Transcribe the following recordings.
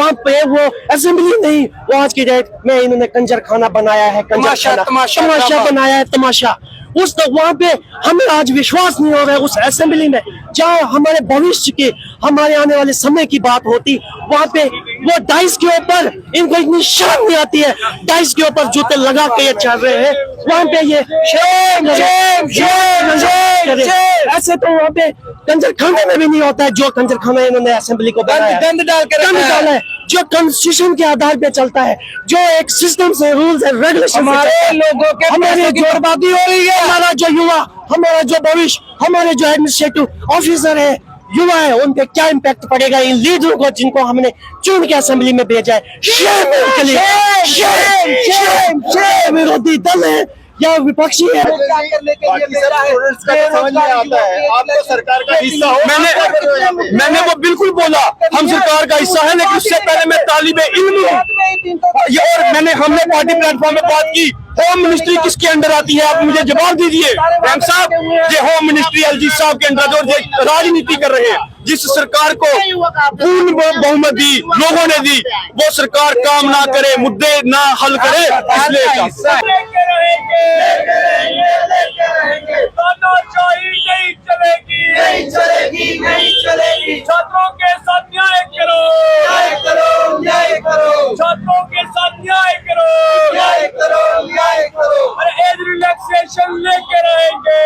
वहाँ पे वो असेंबली नहीं, वो आज की डेट में इन्होंने कंजर खाना बनाया है, तमाशा बनाया है, तमाशा। उस वहाँ पे हमें आज विश्वास नहीं हो रहा है उस असेंबली में, जहाँ हमारे भविष्य की, हमारे आने वाले समय की बात होती, वहाँ पे वो डाइस के ऊपर इनको इतनी शर्म नहीं आती है, डाइस के ऊपर जूते लगा के ये चल रहे हैं, वहाँ पे ये ऐसे तो वहाँ पे कंजर खाने में भी नहीं होता है जो कंजर खाना इन्होंने असेंबली को बनाया, गंद डाला है, जो कॉन्स्टिट्यूशन के आधार पे चलता है, जो एक सिस्टम से रूल्स एंड रेगुलेशन, हमारे लोगों के हमारी जो बर्बादी हो रही है, हमारा जो युवा, हमारा जो भविष्य, हमारे जो एडमिनिस्ट्रेटिव ऑफिसर है, युवा है, उन पे क्या इम्पैक्ट पड़ेगा, इन लीडरों को जिनको हमने चुन के असेंबली में भेजा है। शेम उनके लिए, शेम विरोधी दल है या विपक्षी है। आपको सरकार का हिस्सा हो, मैंने वो बिल्कुल बोला, हम सरकार का हिस्सा है, लेकिन उससे पहले मैं तालिबे इल्म हूँ। और हमने पार्टी प्लेटफॉर्म में बात की, होम मिनिस्ट्री किसके अंडर आती है, आप मुझे जवाब दीजिए रैम साहब। ये होम मिनिस्ट्री एलजी साहब के अंडर जो राजनीति कर रहे हैं, जिस सरकार को पूर्ण बहुमत दी लोगों ने दी, वो सरकार काम ना करे, मुद्दे ना हल करे, इसलिए छात्रों के साथ न्याय करो, छात्रों के साथ न्याय करो, और एज रिलैक्सेशन लेके रहेंगे,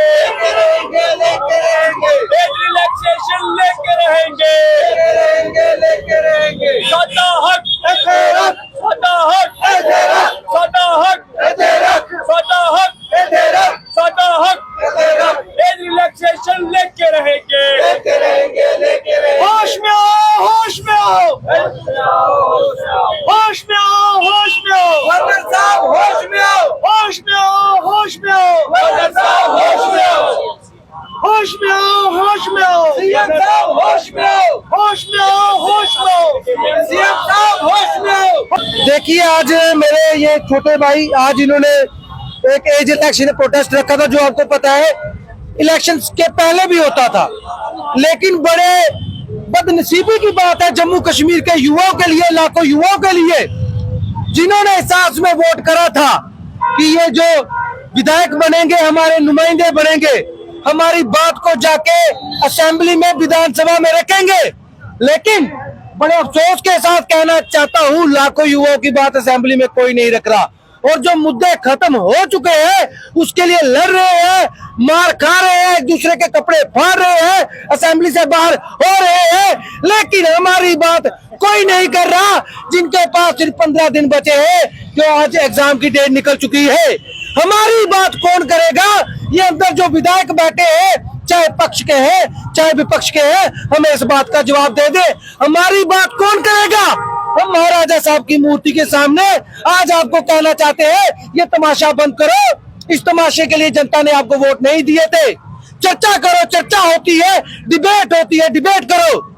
एज रिलैक्सेशन लेके रहेंगे, सादा हक, सादा हक, सादा हक, सादा हक, सादा हक, एज रिलैक्सेशन लेके रहेंगे। होश में आओ, होश में आओ, होश में आओ, होश में आओ, गवर्नर साहब होश में आओ, होश में आओ, होश में आओ, गवर्नर साहब होश में आओ, होश में आओ, होश में आओ, सीएम साहब होश में आओ, होश में आओ, होश में आओ, सीएम साहब होश में आओ। देखिए, आज मेरे ये छोटे भाई, आज इन्होंने एक एज इलेक्शन प्रोटेस्ट रखा था, जो आपको पता है इलेक्शन के पहले भी होता था, लेकिन बड़े बदनसीबी की बात है जम्मू कश्मीर के युवाओं के लिए, लाखों युवाओं के लिए, जिन्होंने एहसास में वोट करा था कि ये जो विधायक बनेंगे, हमारे नुमाइंदे बनेंगे, हमारी बात को जाके असेंबली में, विधानसभा में रखेंगे। लेकिन बड़े अफसोस के साथ कहना चाहता हूँ, लाखों युवाओं की बात असेंबली में कोई नहीं रख रहा, और जो मुद्दे खत्म हो चुके हैं उसके लिए लड़ रहे हैं, मार खा रहे हैं, एक दूसरे के कपड़े फाड़ रहे हैं, असेंबली से बाहर हो रहे हैं, लेकिन हमारी बात कोई नहीं कर रहा। जिनके पास सिर्फ 15 दिन बचे हैं, जो आज एग्जाम की डेट निकल चुकी है, हमारी बात कौन करेगा? ये अंदर जो विधायक बैठे हैं, चाहे पक्ष के हैं चाहे विपक्ष के हैं, हमें इस बात का जवाब दे दे, हमारी बात कौन करेगा? हम महाराजा साहब की मूर्ति के सामने आज आपको कहना चाहते हैं, ये तमाशा बंद करो। इस तमाशे के लिए जनता ने आपको वोट नहीं दिए थे। चर्चा करो, चर्चा होती है, डिबेट होती है, डिबेट करो,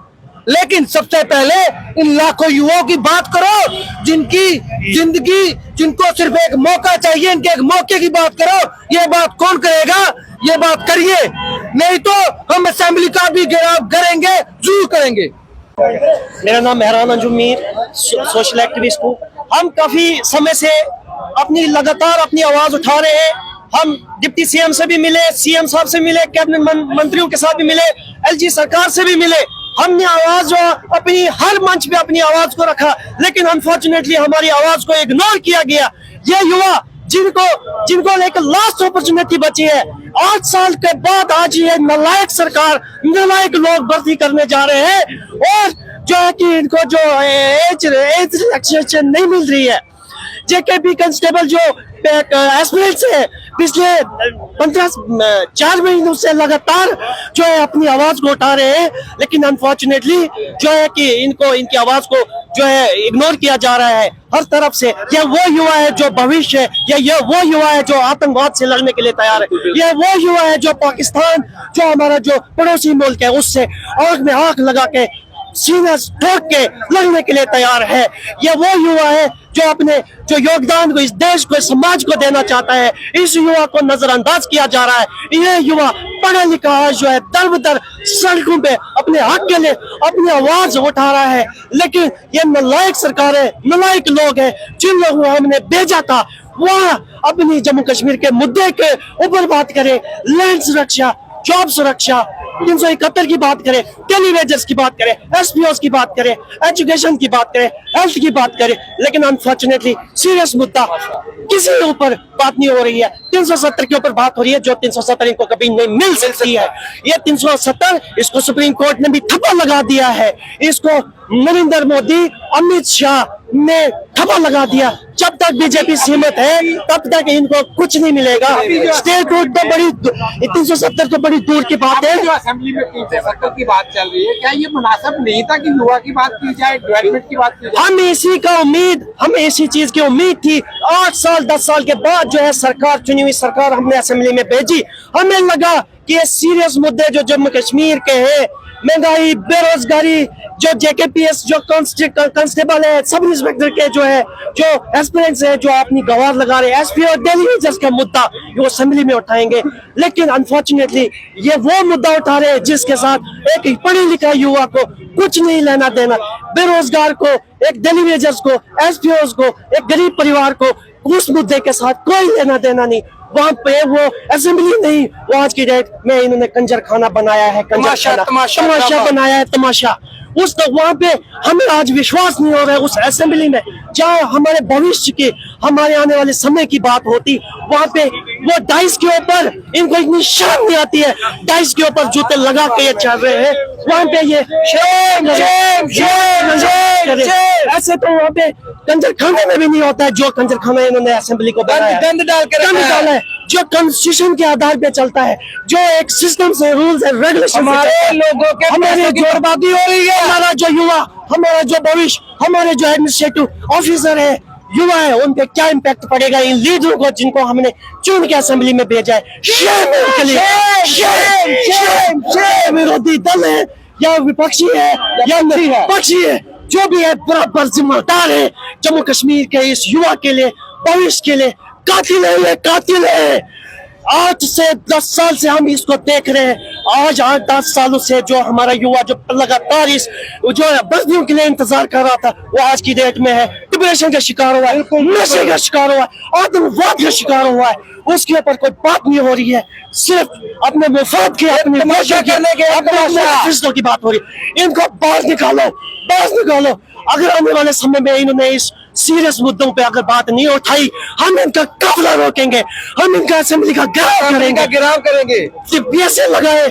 लेकिन सबसे पहले इन लाखों युवाओं की बात करो, जिनकी जिंदगी, जिनको सिर्फ एक मौका चाहिए, इनके एक मौके की बात करो। ये बात कौन करेगा? ये बात करिए, नहीं तो हम असेंबली का भी घेराव करेंगे, जरूर करेंगे। मेरा नाम मेहरान अंजुम मीर, सोशल एक्टिविस्ट हूँ। हम काफी समय से लगातार अपनी आवाज उठा रहे हैं। हम डिप्टी सीएम से भी मिले, सीएम साहब से मिले, कैबिनेट मंत्रियों के साथ भी मिले, एलजी सरकार से भी मिले। हमने आवाज जो अपनी हर मंच पे अपनी आवाज को रखा, लेकिन अनफॉर्चुनेटली हमारी आवाज को इग्नोर किया गया। ये युवा जिनको एक लास्ट अपॉर्चुनिटी बची है, 8 साल के बाद आज ये नालायक सरकार, नालायक लोग भर्ती करने जा रहे हैं, और जो है कि इनको जो एज रिलैक्सेशन नहीं मिल रही है। जेकेपी कांस्टेबल जो एस्पिरेंट्स है, पिछले 4 महीनों से लगातार जो है अपनी आवाज को उठा रहे हैं, लेकिन अनफॉर्चुनेटली जो है कि इनकी आवाज को जो है इग्नोर किया जा रहा है हर तरफ से। यह वो युवा है जो भविष्य है, यह वो युवा है जो आतंकवाद से लड़ने के लिए तैयार है, यह वो युवा है जो पाकिस्तान, जो हमारा जो पड़ोसी मुल्क है, उससे आंख में आंख लगा के, सीना ठोक के लड़ने के लिए तैयार है। यह वो युवा है जो अपने जो योगदान को इस देश को इस समाज को देना चाहता है, इस युवा को नजरअंदाज किया जा रहा है। ये युवा पढ़ा लिखा आज जो है दर बदर सड़कों पे अपने हक के लिए अपनी आवाज उठा रहा है, लेकिन ये नालायक सरकारें, नालायक लोग हैं जिन लोगों को हमने भेजा था वह अपनी जम्मू कश्मीर के मुद्दे के ऊपर बात करें, लैंड सुरक्षा, जॉब सुरक्षा, 371 की बात करें, टेली वेजेस की बात करें, एसपीओस की बात करें, एजुकेशन की बात करें, हेल्थ की बात करें, लेकिन अनफॉर्चुनेटली सीरियस मुद्दा किसी के ऊपर बात नहीं हो रही है। 370 के ऊपर बात हो रही है, जो 370 इनको कभी नहीं मिल सकती है। ये 370 इसको सुप्रीम कोर्ट ने भी ठप्पा लगा दिया है, इसको नरेंद्र मोदी, अमित शाह ने ठप्पा लगा दिया। जब तक बीजेपी सीमित है तब तक इनको कुछ नहीं मिलेगा। स्टेट कोर्ट तो बड़ी 370 तो बड़ी दूर की बात है। जो असेंबली में 370 की बात चल रही है, क्या ये मुनासिब नहीं था कि युवा की बात की जाए, डेवलपमेंट की बात की जाए? हमें इसी चीज की उम्मीद थी। 8 साल 10 साल के बाद जो है सरकार, चुनी हुई सरकार हमने असेंबली में भेजी। हमें लगा कि ये सीरियस मुद्दे जो जम्मू कश्मीर के हैं, महंगाई, बेरोजगारी, जो जेकेपीएस जो कांस्टेबल है, सब इंस्पेक्टर के जो है, जो एस्पिरेंट्स है, जो अपनी गवार लगा रहे हैं, एसपी और दिल्ली वेजेस का मुद्दा वो असेंबली में उठाएंगे। लेकिन अनफॉर्चुनेटली ये वो मुद्दा उठा रहे हैं जिसके साथ एक पढ़े लिखा युवा को कुछ नहीं लेना देना, बेरोजगार को, एक दिल्ली वेजेस को, एसपीओस को, एक गरीब परिवार को उस मुद्दे के साथ कोई लेना देना नहीं। वहाँ पे वो असेंबली नहीं, वो आज की डेट में इन्होंने कंजर खाना बनाया है, तमाशा बनाया है, तमाशा। उस तक वहाँ पे हमें आज विश्वास नहीं हो रहा है उस असेंबली में, जहाँ हमारे भविष्य की, हमारे आने वाले समय की बात होती, वहाँ पे वो डाइस के ऊपर इनको इतनी शर्म नहीं आती है, डाइस के ऊपर जूते लगा के ये चल रहे हैं। वहाँ पे ये ऐसे तो वहाँ पे कंजर खाने में भी नहीं होता है जो कंजर खाना इन्होंने असेंबली को बनाया, गंद डाला है, जो कॉन्स्टिट्यूशन के आधार पे चलता है, जो एक सिस्टम से रूल्स एंड रेगुलेशन हमारे लोगों के हमारे जो बर्बादी हो रही है, हमारा जो युवा, हमारा जो भविष्य, हमारे जो एडमिनिस्ट्रेटिव ऑफिसर है, युवा है, उन पे क्या इम्पैक्ट पड़ेगा इन लीडरों को जिनको हमने चुन के असेंबली में भेजा है। शेम है उनके लिए, शेम। विरोधी दल है या विपक्षी है या पक्षी है, जो भी है बराबर जिम्मेदार है जम्मू कश्मीर के इस युवा के लिए, भविष्य के लिए। कातिल है ये, कातिल है। 8 से 10 साल से हम इसको देख रहे हैं। आज 8-10 सालों से जो हमारा युवा जो लगातार इस जो बस्तियों के लिए इंतजार कर रहा था, वो आज की डेट में है डिप्रेशन का शिकार हुआ है, नशे का शिकार हुआ है, आतंकवाद का शिकार हुआ है। उसके ऊपर कोई बात नहीं हो रही है, सिर्फ अपने मुफाद की, अपने फैसलों की बात हो रही है। इनको बाहर निकालो, बाहर निकालो। अगर आने वाले समय में इन्होंने इस सीरियस मुद्दों पे अगर बात नहीं उठाई, हम इनका काफिला रोकेंगे, हम इनका असेंबली का घेराव करेंगे, पीएसए लगाए,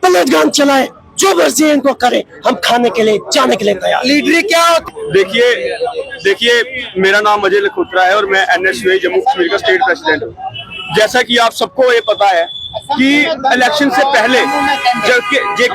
पलटगान चलाए, जो मर्जी इनको करे, हम खाने के लिए, जाने के लिए तैयार। लीडरी क्या देखिए मेरा नाम अजय लखोत्रा है और मैं एनएसयूआई जम्मू कश्मीर का स्टेट प्रेसिडेंट हूँ। जैसा कि आप सबको ये पता है कि इलेक्शन से पहले जेके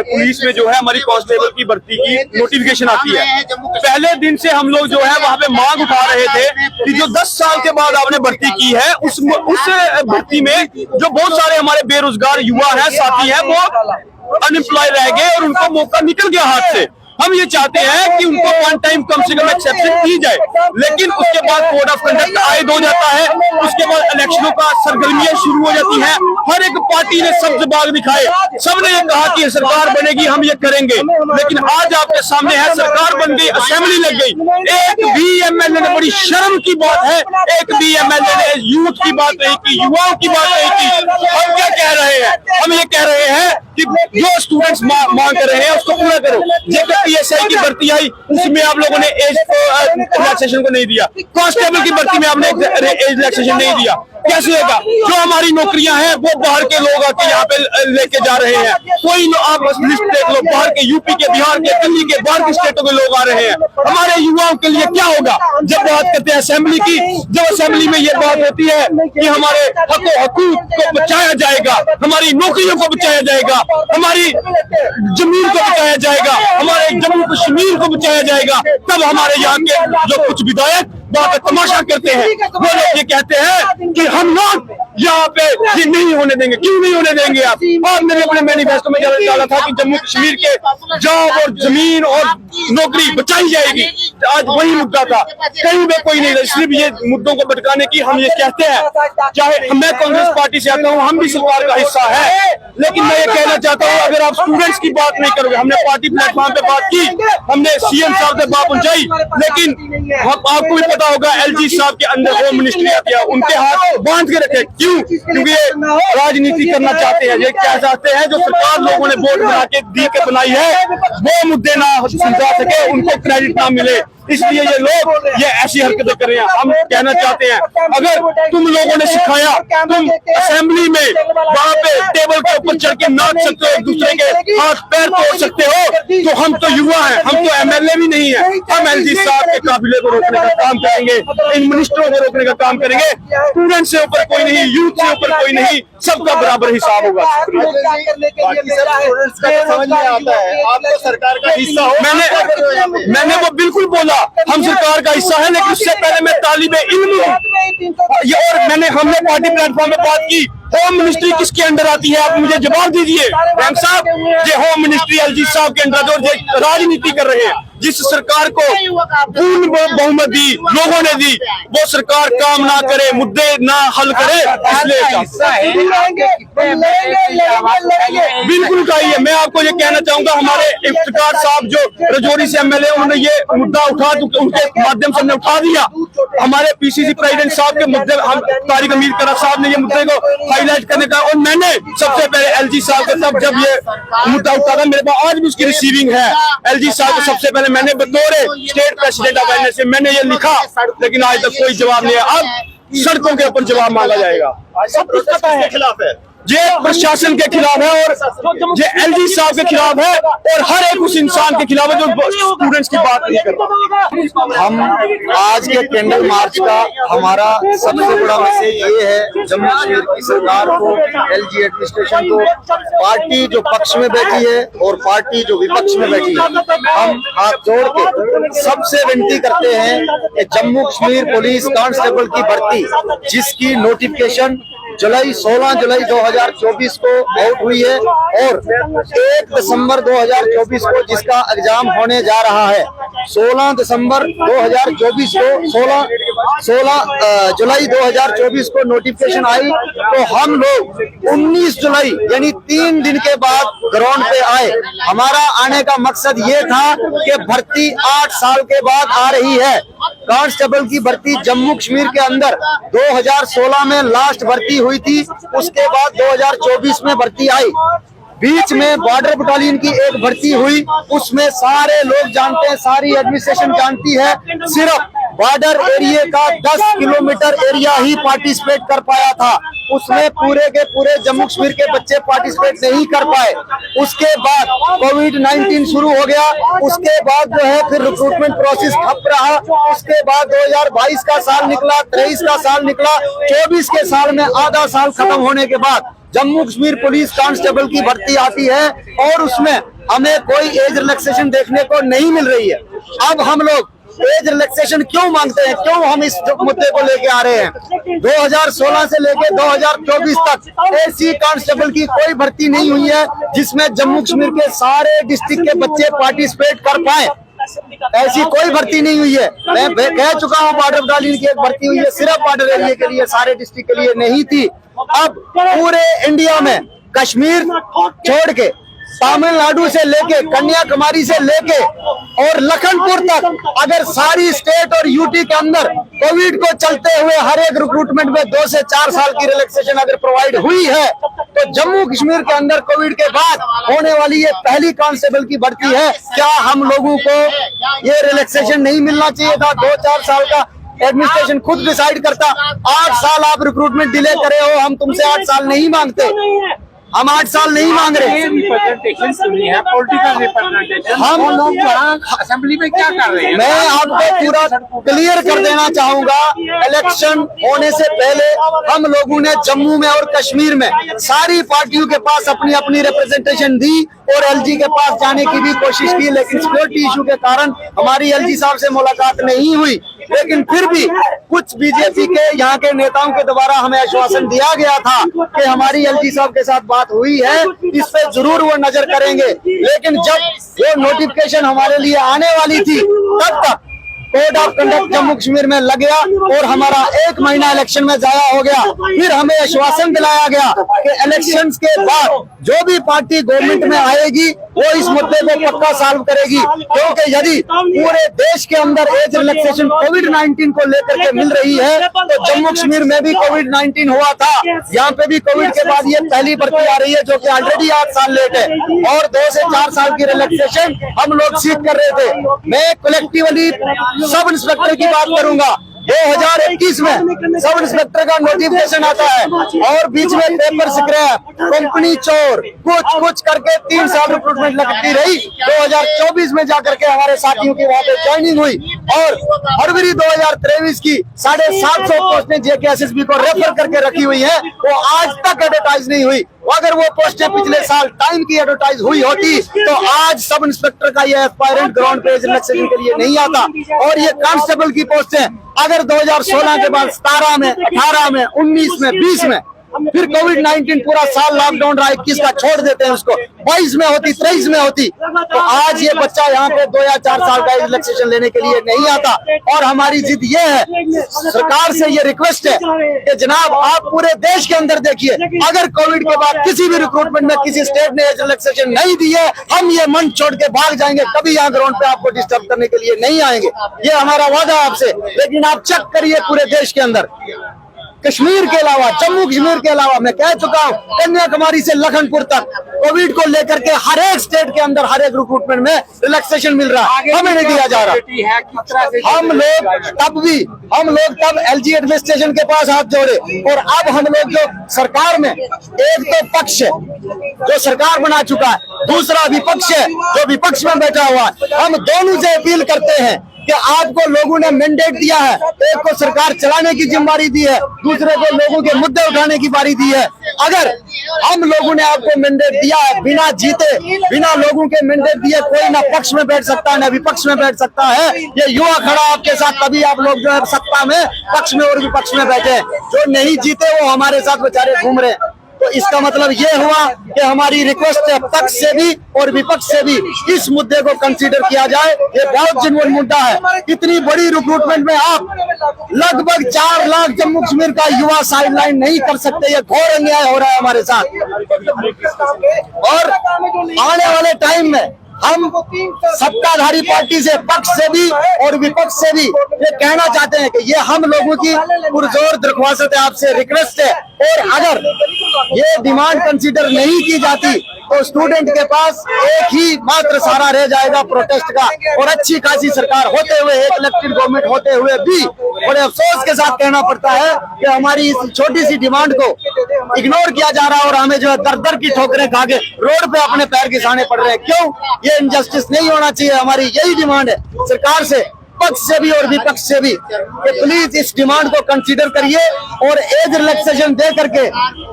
पुलिस में जो है हमारी कांस्टेबल की भर्ती की नोटिफिकेशन आती है। पहले दिन से हम लोग जो है वहां पे मांग उठा रहे थे कि जो 10 साल के बाद आपने भर्ती की है उस भर्ती में जो बहुत सारे हमारे बेरोजगार युवा हैं, साथी हैं, वो अनएम्प्लॉय रह गए और उनको मौका निकल गया हाथ से। हम ये चाहते हैं कि उनको वन टाइम कम से कम एक्सेप्शन की जाए, लेकिन उसके बाद कोड ऑफ कंडक्ट आयद हो जाता है, उसके बाद इलेक्शनों का सरगर्मियां शुरू हो जाती है। हर एक पार्टी ने सब्ज बाग दिखाए, सबने ये कहा कि सरकार बनेगी, हम ये करेंगे, लेकिन आज आपके सामने है सरकार बन गई, असेंबली लग गई। एक भी एमएलए ने, बड़ी शर्म की बात है, एक भी एमएलए ने यूथ की बात नहीं की, युवाओं की बात नहीं की। हम क्या कह रहे हैं? हम ये कह रहे हैं कि जो स्टूडेंट्स मांग कर रहे हैं उसको पूरा करो। जब पीएसआई की भर्ती आई उसमें आप लोगों ने एज रिलैक्सेशन को नहीं दिया, कांस्टेबल की भर्ती में आपने एज रिलैक्सेशन नहीं दिया। कैसे होगा? जो हमारी नौकरियां हैं वो बाहर के लोग आके यहाँ पे लेके जा रहे हैं। कोई आप लिस्ट देख लो, बाहर के, यूपी के, बिहार के, दिल्ली के, बाहर के स्टेटों के लोग आ रहे हैं। हमारे युवाओं के लिए क्या होगा? जब बात करते हैं असेंबली की, जब असेंबली में ये बात होती है कि हमारे हकूक को बचाया जाएगा, हमारी नौकरियों को बचाया जाएगा, हमारी जमीन को बचाया जाएगा, हमारे जम्मू कश्मीर को बचाया जाएगा, तब हमारे यहाँ के जो कुछ विधायक वहाँ पे तमाशा करते हैं। वो लोग ये कहते हैं कि हम लोग यहाँ पे ये नहीं होने देंगे। क्यों नहीं होने देंगे आप? मैंने अपने मैनिफेस्टो में डाला था कि जम्मू कश्मीर के जॉब और जमीन और नौकरी बचाई जाएगी। आज वही मुद्दा था, कहीं में कोई नहीं, सिर्फ ये मुद्दों को भटकाने की हम ये कहते हैं। चाहे मैं कांग्रेस पार्टी से आता हूँ, हम भी सरकार का हिस्सा है, लेकिन मैं ये कहना चाहता हूँ अगर आप स्टूडेंट्स की बात नहीं करोगे, हमने पार्टी प्लेटफॉर्म पे बात की, हमने सीएम साहब से बात पहुंचाई, लेकिन आपको भी पता होगा एलजी साहब के अंदर होम मिनिस्ट्री आती है, उनके हाथ बांध के रखे। क्यों? क्योंकि ये राजनीति करना चाहते हैं। ये क्या चाहते हैं? जो सरकार लोगों ने वोट बना के दी के बनाई है, वो मुद्दे ना सुलझा सके, उनको क्रेडिट ना मिले, इसलिए ये लोग ये ऐसी हरकतें कर रहे हैं। हम कहना चाहते हैं अगर तुम लोगों ने सिखाया, तुम असेंबली में वहां पे टेबल के ऊपर चढ़ के नाच सकते हो, एक दूसरे के हाथ पैर तोड़ सकते हो, तो हम तो युवा हैं, हम तो एमएलए भी नहीं है। हम एलजी साहब के काफिले को रोकने का काम करेंगे, इन मिनिस्टरों को रोकने का काम करेंगे। स्टूडेंट से ऊपर कोई नहीं, यूथ से ऊपर कोई नहीं, सबका बराबर हिसाब होगा। समझ में आता है आप तो सरकार का हिस्सा हो। मैंने वो बिल्कुल बोला, हम सरकार का हिस्सा है, लेकिन उससे पहले मैं तालिबे इल्म हूँ। ये और हमने पार्टी प्लेटफॉर्म में बात की, होम मिनिस्ट्री किसके अंडर आती है? आप मुझे जवाब दीजिए बैंक साहब। ये होम मिनिस्ट्री एलजी साहब के अंडर जो राजनीति कर रहे हैं, जिस सरकार को पूर्ण बहुमत दी लोगों ने दी, वो सरकार काम ना करे, मुद्दे ना हल करे, इसलिए बिल्कुल चाहिए। मैं आपको ये कहना चाहूंगा, हमारे इफ्तिकार साहब जो रजौरी से एमएलए, उन्होंने ये मुद्दा उठा, उनके माध्यम से हमने उठा दिया। हमारे पीसीसी प्रेसिडेंट साहब के मुद्दे, तारिक अमीर करा साहब ने ये मुद्दे को हाईलाइट करने का, और मैंने सबसे पहले एलजी साहब को, तब जब ये मुद्दा उठा था, मेरे पास आज भी उसकी रिसीविंग है। एलजी साहब को सबसे पहले मैंने बतौर स्टेट प्रेसिडेंट ऑफ एनएसए मैंने ये लिखा, लेकिन आज तक कोई जवाब नहीं है। अब सड़कों के ऊपर जवाब मांगा जाएगा। सब कुछ पता है खिलाफ है, ये प्रशासन के खिलाफ है, और ये एलजी साहब के खिलाफ है, और हर एक उस इंसान के खिलाफ है जो स्टूडेंट्स की बात नहीं करता। हम आज के कैंडल मार्च का हमारा सबसे बड़ा मैसेज ये है, जम्मू कश्मीर की सरकार को, एलजी एडमिनिस्ट्रेशन को, पार्टी जो पक्ष में बैठी है और पार्टी जो विपक्ष में बैठी है, हम हाथ जोड़ के सबसे विनती करते हैं कि जम्मू कश्मीर पुलिस कांस्टेबल की भर्ती, जिसकी नोटिफिकेशन 16 जुलाई 2024 को आउट हुई है, और 1 दिसंबर 2024 को जिसका एग्जाम होने जा रहा है, 16 दिसंबर 2024 को 16 जुलाई 2024 को नोटिफिकेशन आई, तो हम लोग 19 जुलाई यानी 3 दिन के बाद ग्राउंड पे आए। हमारा आने का मकसद ये था कि भर्ती 8 साल के बाद आ रही है। कांस्टेबल की भर्ती जम्मू कश्मीर के अंदर 2016 में लास्ट भर्ती हुई थी, उसके बाद 2024 में भर्ती आई। बीच में बॉर्डर बटालियन की एक भर्ती हुई, उसमें सारे लोग जानते हैं, सारी एडमिनिस्ट्रेशन जानती है, सिर्फ बॉर्डर एरिया का 10 किलोमीटर एरिया ही पार्टिसिपेट कर पाया था। उसमें पूरे के पूरे जम्मू कश्मीर के बच्चे पार्टिसिपेट नहीं कर पाए। उसके बाद कोविड-19 शुरू हो गया, उसके बाद जो है फिर रिक्रूटमेंट प्रोसेस ठप रहा। उसके बाद 2022 का साल निकला, 23 का साल निकला, 24 के साल में आधा साल खत्म होने के बाद जम्मू कश्मीर पुलिस कांस्टेबल की भर्ती आती है, और उसमें हमें कोई एज रिलैक्सेशन देखने को नहीं मिल रही है। अब हम लोग एज रिलैक्सेशन क्यों मांगते हैं, क्यों हम इस मुद्दे को लेके आ रहे हैं? 2016 से लेके 2024 तक ऐसी कांस्टेबल की कोई भर्ती नहीं हुई है जिसमें जम्मू कश्मीर के सारे डिस्ट्रिक्ट के बच्चे पार्टिसिपेट कर पाए। ऐसी कोई भर्ती नहीं हुई है। मैं कह चुका हूँ, बॉर्डर बटालियन की एक भर्ती हुई है, सिर्फ बॉर्डर एरिया के लिए, सारे डिस्ट्रिक्ट के लिए नहीं थी। अब पूरे इंडिया में कश्मीर छोड़ के, तमिलनाडु से लेके, कन्याकुमारी से लेके और लखनपुर तक, अगर सारी स्टेट और यूटी के अंदर कोविड को चलते हुए हर एक रिक्रूटमेंट में 2 से 4 साल की रिलैक्सेशन अगर प्रोवाइड हुई है, तो जम्मू कश्मीर के अंदर कोविड के बाद होने वाली ये पहली कांस्टेबल की भर्ती है। क्या हम लोगों को ये रिलैक्सेशन नहीं मिलना चाहिए था? 2-4 साल का एडमिनिस्ट्रेशन खुद डिसाइड करता। 8 साल आप रिक्रूटमेंट डिले करे हो, हम तुमसे 8 साल नहीं मांगते, हम 8 साल नहीं मांग रहे। रिप्रेजेंटेशन सुनी है, पॉलिटिकल रिप्रेजेंटेशन, हम लोग असेंबली में क्या कर रहे हैं? मैं आपको पूरा क्लियर कर देना चाहूंगा, इलेक्शन होने से पहले हम लोगों ने जम्मू में और कश्मीर में सारी पार्टियों के पास अपनी अपनी रिप्रेजेंटेशन दी, और एलजी के पास जाने की भी कोशिश की, लेकिन सिक्योरिटी इशू के कारण हमारी एलजी साहब से मुलाकात नहीं हुई। लेकिन फिर भी कुछ बीजेपी के यहाँ के नेताओं के द्वारा हमें आश्वासन दिया गया था कि हमारी एलजी साहब के साथ बात हुई है, इस पे जरूर वो नजर करेंगे। लेकिन जब वो नोटिफिकेशन हमारे लिए आने वाली थी, तब तक code of conduct Jammu Kashmir में लग गया और हमारा 1 महीना इलेक्शन में जाया हो गया। फिर हमें आश्वासन दिलाया गया कि इलेक्शंस के बाद जो भी पार्टी गवर्नमेंट में आएगी वो इस मुद्दे को पक्का सॉल्व करेगी, क्योंकि यदि पूरे देश के अंदर एज रिलैक्सेशन कोविड-19 को लेकर के मिल रही है, तो जम्मू कश्मीर में भी कोविड-19 हुआ था। यहाँ पे भी कोविड के बाद ये पहली भर्ती आ रही है, जो कि ऑलरेडी 8 साल लेट है, और 2 से 4 साल की रिलैक्सेशन हम लोग सीख कर रहे थे। मैं कलेक्टिवली सब इंस्पेक्टर की बात करूंगा। 2021 में सब इंस्पेक्टर का नोटिफिकेशन आता है और बीच में पेपर स्क्रैप, कंपनी चोर, कुछ करके 3 साल रिक्रूटमेंट लगती रही। 2024 में जाकर के हमारे साथियों की वहां पे ज्वाइनिंग हुई और फरवरी 2023 की 750 पोस्टें जेकेएसएसबी को रेफर करके रखी हुई है, वो आज तक एडवर्टाइज नहीं हुई। अगर वो पोस्टें पिछले साल टाइम की एडवर्टाइज हुई होती तो आज सब इंस्पेक्टर का ये एस्पायरेंट ग्राउंड पे सिलेक्शन के लिए नहीं आता। और ये कांस्टेबल की पोस्टें अगर 2016 के बाद 17 में, 18 में, 19 में, 20 में, फिर कोविड-19 पूरा साल लॉकडाउन रहा, 21 का छोड़ देते हैं उसको, 22 में होती, 23 में होती, तो आज ये बच्चा यहाँ पे 2 या 4 साल का रिलैक्सेशन लेने के लिए नहीं आता। और हमारी जिद ये है, सरकार से ये रिक्वेस्ट है कि जनाब आप पूरे देश के अंदर देखिए, अगर कोविड के बाद किसी भी रिक्रूटमेंट में किसी स्टेट ने रिलैक्सेशन नहीं दी है, हम ये मन छोड़ के भाग जाएंगे, कभी यहाँ ग्राउंड पे आपको डिस्टर्ब करने के लिए नहीं आएंगे। ये हमारा वादा है आपसे। लेकिन आप चेक करिए पूरे देश के अंदर, कश्मीर के अलावा, जम्मू कश्मीर के अलावा, मैं कह चुका हूँ कन्याकुमारी से लखनपुर तक कोविड को लेकर के हर एक स्टेट के अंदर हर एक रिक्रूटमेंट में रिलैक्सेशन मिल रहा है, हमें नहीं दिया जा रहा। हम लोग तब एलजी एडमिनिस्ट्रेशन के पास हाथ जोड़े और अब हम लोग जो सरकार में, एक तो पक्ष है जो सरकार बना चुका है, दूसरा विपक्ष है जो विपक्ष में बैठा हुआ है, हम दोनों से अपील करते हैं कि आपको लोगों ने मैंडेट दिया है, एक को सरकार चलाने की जिम्मेदारी दी है, दूसरे को लोगों के मुद्दे उठाने की बारी दी है। अगर हम लोगों ने आपको मैंडेट दिया है, बिना जीते, बिना लोगों के मैंडेट दिए कोई ना पक्ष में बैठ सकता है ना विपक्ष में बैठ सकता है। ये युवा खड़ा आपके साथ, तभी आप लोग जो है सत्ता में, पक्ष में और विपक्ष में बैठे। जो नहीं जीते वो हमारे साथ बेचारे घूम रहे हैं। तो इसका मतलब ये हुआ कि हमारी रिक्वेस्ट है पक्ष से भी और विपक्ष से भी इस मुद्दे को कंसीडर किया जाए। ये बहुत जेन्युइन मुद्दा है। इतनी बड़ी रिक्रूटमेंट में आप लगभग 4 लाख जम्मू कश्मीर का युवा साइडलाइन नहीं कर सकते, ये घोर अन्याय हो रहा है हमारे साथ। और आने वाले टाइम में हम सत्ताधारी पार्टी से, पक्ष से भी और विपक्ष से भी ये कहना चाहते हैं कि ये हम लोगों की पुरजोर दरख्वास्त है, आपसे रिक्वेस्ट है। और अगर ये डिमांड कंसीडर नहीं की जाती तो स्टूडेंट के पास एक ही मात्र सहारा रह जाएगा प्रोटेस्ट का। और अच्छी खासी सरकार होते हुए, एक इलेक्टेड गवर्नमेंट होते हुए भी बड़े अफसोस के साथ कहना पड़ता है कि हमारी इस छोटी सी डिमांड को इग्नोर किया जा रहा है और हमें जो है दर की ठोकरें खा के रोड पे अपने पैर घिसाने पड़ रहे हैं। क्यों? ये इनजस्टिस नहीं होना चाहिए। हमारी यही डिमांड है सरकार से, पक्ष से भी और विपक्ष से भी, कि प्लीज इस डिमांड को कंसीडर करिए और एज रिलैक्सेशन दे करके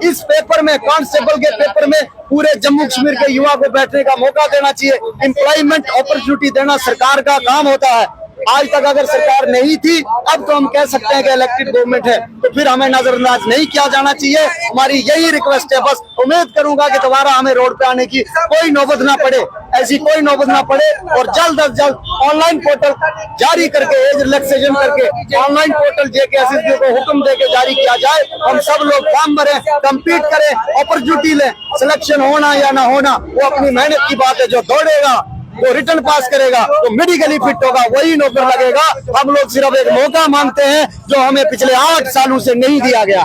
इस पेपर में, कांस्टेबल के पेपर में पूरे जम्मू कश्मीर के युवा को बैठने का मौका देना चाहिए। एम्प्लॉयमेंट अपॉर्चुनिटी देना सरकार का काम होता है। आज तक अगर सरकार नहीं थी, अब तो हम कह सकते हैं कि इलेक्टेड गवर्नमेंट है, तो फिर हमें नजरअंदाज नहीं किया जाना चाहिए। हमारी यही रिक्वेस्ट है। बस उम्मीद करूंगा कि दोबारा हमें रोड पे आने की कोई नौबत ना पड़े, ऐसी कोई नौबत ना पड़े और जल्द अज जल्द ऑनलाइन पोर्टल जारी करके, एज रिलैक्सेशन करके ऑनलाइन पोर्टल जेकेएसएसबी को हुक्म देके जारी किया जाए। हम सब लोग फॉर्म भरें, कम्पीट करें, अपॉर्चुनिटी लें। सिलेक्शन होना या ना होना वो अपनी मेहनत की बात है। जो दौड़ेगा, वो रिटर्न पास करेगा, तो मेडिकली फिट होगा, वही नौकर लगेगा। हम लोग सिर्फ एक मौका मांगते हैं जो हमें पिछले 8 सालों से नहीं दिया गया।